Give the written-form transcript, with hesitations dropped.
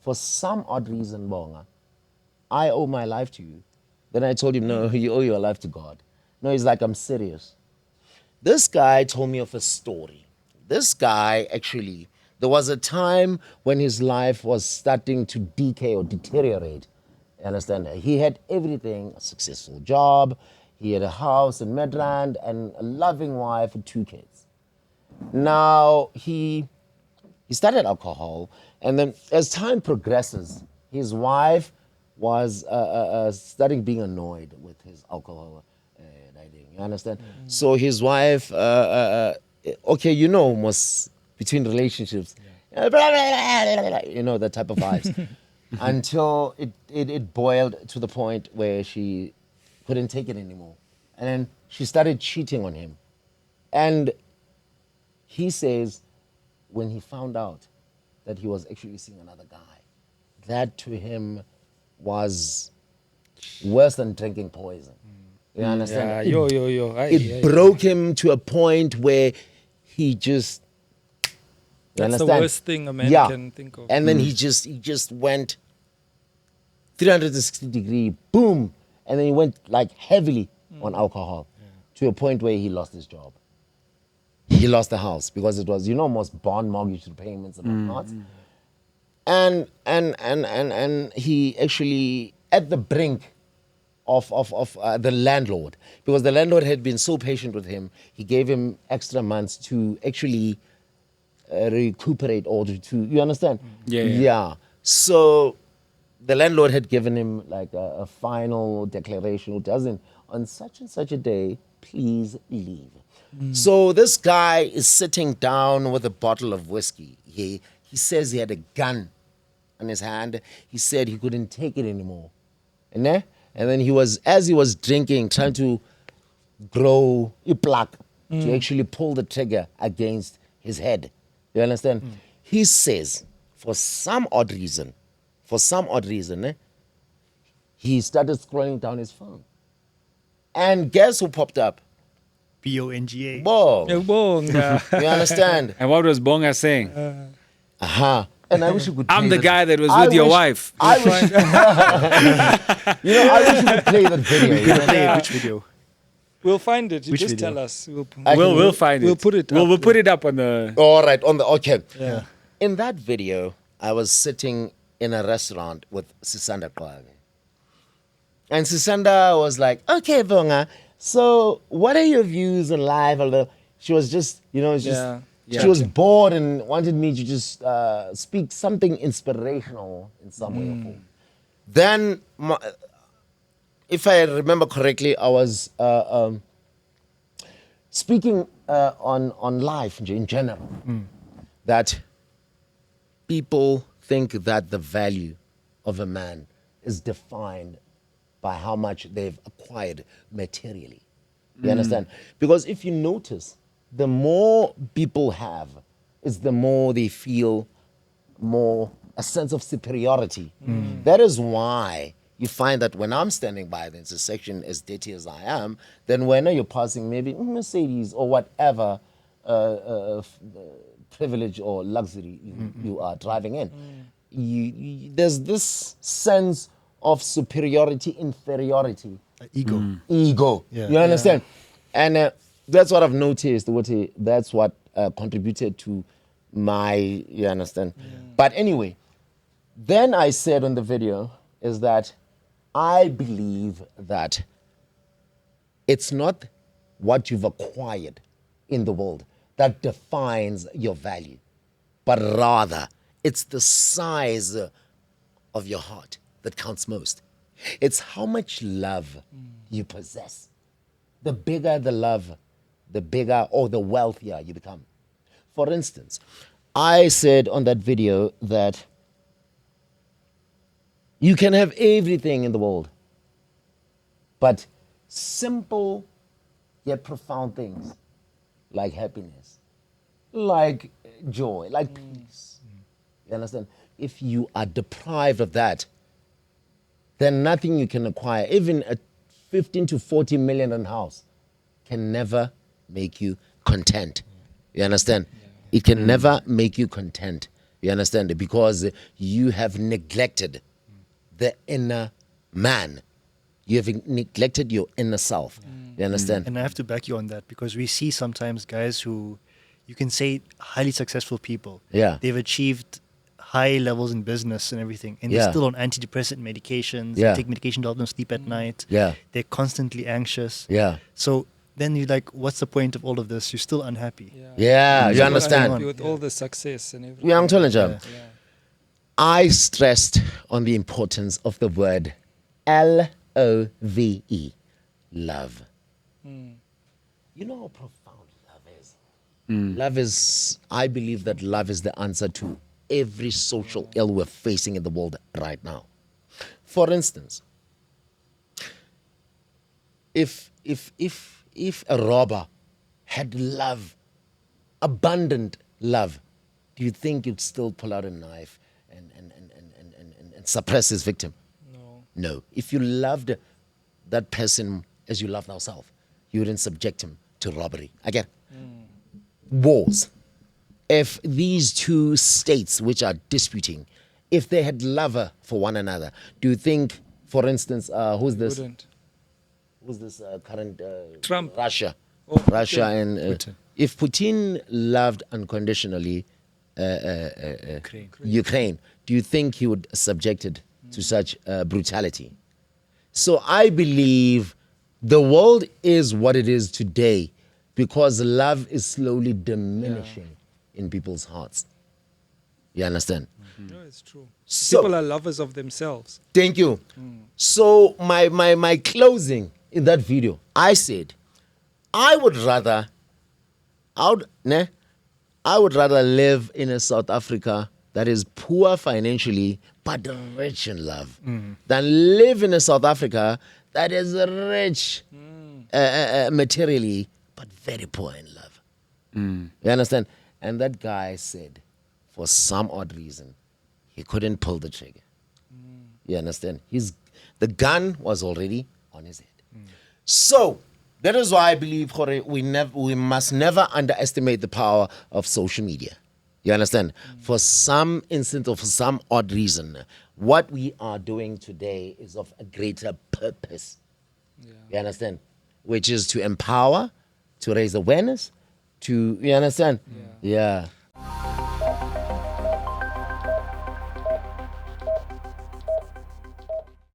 for some odd reason, Bonga, I owe my life to you. Then I told him, no, you owe your life to God. No, he's like, I'm serious. This guy told me of a story. This guy actually, there was a time when his life was starting to decay or deteriorate. You understand? He had everything, a successful job, he had a house in Midrand and a loving wife and 2 kids. Now, he started alcohol, and then as time progresses, his wife was starting being annoyed with his alcohol. You understand? So his wife, okay, you know, most between relationships, you know, that type of vibes, until it boiled to the point where she couldn't take it anymore. And then she started cheating on him. And he says when he found out that he was actually seeing another guy, that to him was worse than drinking poison. You understand? Yeah, It broke him to a point where he just... That's the worst thing a man can think of. And then he just went 360-degree, boom, and then he went like heavily on alcohol to a point where he lost his job. He lost the house because it was, you know, most bond mortgage repayments and whatnot. And he actually at the brink of the landlord, because the landlord had been so patient with him, he gave him extra months to actually recuperate or to you understand? Yeah. So the landlord had given him like a final declaration who doesn't, on such and such a day, please leave. So this guy is sitting down with a bottle of whiskey. He says he had a gun in his hand. He said he couldn't take it anymore. And then he was, as he was drinking, trying to grow a plug to actually pull the trigger against his head. You understand? He says, for some odd reason, he started scrolling down his phone. And guess who popped up? Bonga. Bonga. You understand? And what was Bonga saying? And I wish you could play I'm the that. guy that was with your wife. I wish, I wish you could play that video. You know? Play it. Which video? We'll find it. You Which just video? tell us. We'll find it. We'll put it up. We'll put it up on the... All right, okay. Yeah. In that video, I was sitting in a restaurant with Sisanda Kwame. And Sisanda was like, okay, Bonga, so what are your views in life? Although she was just, you know, she was bored and wanted me to just speak something inspirational in some way or form. Then, if I remember correctly, I was speaking on life in general. That people think that the value of a man is defined by how much they've acquired materially. You understand? Because if you notice, the more people have, is the more they feel more a sense of superiority. That is why you find that when I'm standing by the intersection, as dirty as I am, then when you're passing maybe Mercedes or whatever privilege or luxury you are driving in, there's this sense of superiority, inferiority. Ego. Yeah. You understand? And that's what I've noticed. That's what contributed to my, you understand? But anyway, then I said on the video is that I believe that it's not what you've acquired in the world that defines your value, but rather it's the size of your heart that counts most. It's how much love you possess. The bigger the love, the bigger or the wealthier you become. For instance, I said on that video that you can have everything in the world, but simple yet profound things like happiness, like joy, like peace. You understand? If you are deprived of that, then nothing you can acquire, even a 15 to 40 million house, can never make you content. You understand? It can never make you content. You understand? Because you have neglected the inner man. You have neglected your inner self. You understand? And I have to back you on that, because we see sometimes guys who, you can say, highly successful people. Yeah. They've achieved high levels in business and everything, and Yeah. they're still on antidepressant medications. Yeah. They take medication to help them sleep at night. Yeah. They're constantly anxious. Yeah. So then you're like, what's the point of all of this? You're still unhappy. Yeah, you People understand? unhappy with all the success and everything. Yeah, I'm telling you. Yeah. Yeah. I stressed on the importance of the word LOVE, love. You know how profound love is? Love is, I believe that love is the answer to every social ill we're facing in the world right now. For instance, if a robber had love, abundant love, do you think you'd still pull out a knife and suppress his victim? No. No. If you loved that person as you love thyself, you wouldn't subject him to robbery. Again, wars. If these two states which are disputing, if they had love for one another, do you think, for instance, who's this? Wouldn't. Who's this current Trump. Russia? Oh, Russia Putin. and Putin. if Putin loved unconditionally Ukraine, do you think he would subjected to such brutality? So I believe the world is what it is today because love is slowly diminishing in people's hearts. You understand? No, it's true. So- People are lovers of themselves. Thank you. So my closing in that video, I said, I would rather live in a South Africa that is poor financially but rich in love than live in a South Africa that is rich materially but very poor in love. You understand? And that guy said, for some odd reason, he couldn't pull the trigger. You understand? The gun was already on his head. So that is why I believe we must never underestimate the power of social media. You understand? For some instance or for some odd reason, what we are doing today is of a greater purpose. You understand? Which is to empower, to raise awareness, you understand? Yeah.